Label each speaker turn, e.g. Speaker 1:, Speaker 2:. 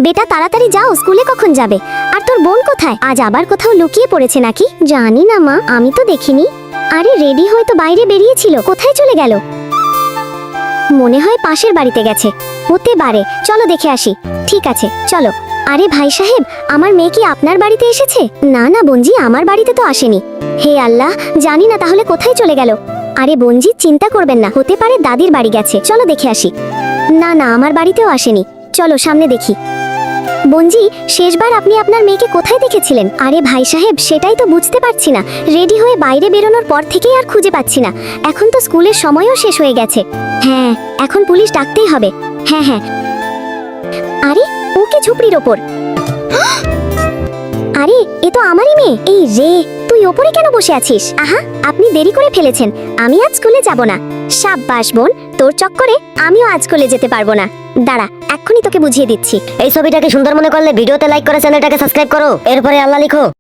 Speaker 1: বেটা তাড়াতাড়ি যাও, স্কুলে কখন যাবে? আর তোর বোন কোথায়? আজ আবার কোথাও লুকিয়ে পড়েছে নাকি? জানি না মা, আমি তো দেখিনি। আরে রেডি হয়ে তো বাইরে বেরিয়েছিল, কোথায় চলে গেল? মনে হয় পাশের বাড়িতে গেছে। হতে পারে, চলো দেখে আসি। ঠিক আছে চলো। আরে ভাই সাহেব, আমার মেয়ে কি আপনার বাড়িতে এসেছে? না না বোনজি, আমার বাড়িতে তো আসেনি। হে আল্লাহ, জানি না তাহলে কোথায় চলে গেল। আরে বোনজি চিন্তা করবেন না, হতে পারে দাদির বাড়ি গেছে, চলো দেখে আসি। না না, আমার বাড়িতেও আসেনি, চলো সামনে দেখি। বোনজি, শেষবার আপনি আপনার মেয়েকে কোথায় দেখেছিলেন? আরে ভাই সাহেব, সেটাই তো বুঝতে পারছি না। রেডি হয়ে বাইরে বেরোনোর পর থেকেই আর খুঁজে পাচ্ছি না। এখন তো স্কুলের সময়ও শেষ হয়ে গেছে। হ্যাঁ, এখন পুলিশ ডাকতেই হবে। হ্যাঁ হ্যাঁ। আরে ওকে ঝুপড়ির ওপর। আরে এ তো আমারই মেয়ে। এই রে, তুই ওপরে কেন বসে আছিস? আহা, আপনি দেরি করে ফেলেছেন, আমি আজ স্কুলে যাব না। সাব্বাস বোন, তোর চক্করে আমিও আজ স্কুলে যেতে পারবো না। দাঁড়া, এক্ষুনি তোকে বুঝিয়ে দিচ্ছি।
Speaker 2: এই ছবিটাকে সুন্দর মনে করলে ভিডিওতে লাইক করে চ্যানেলটাকে সাবস্ক্রাইব করো, এরপরে আল্লাহ লিখো।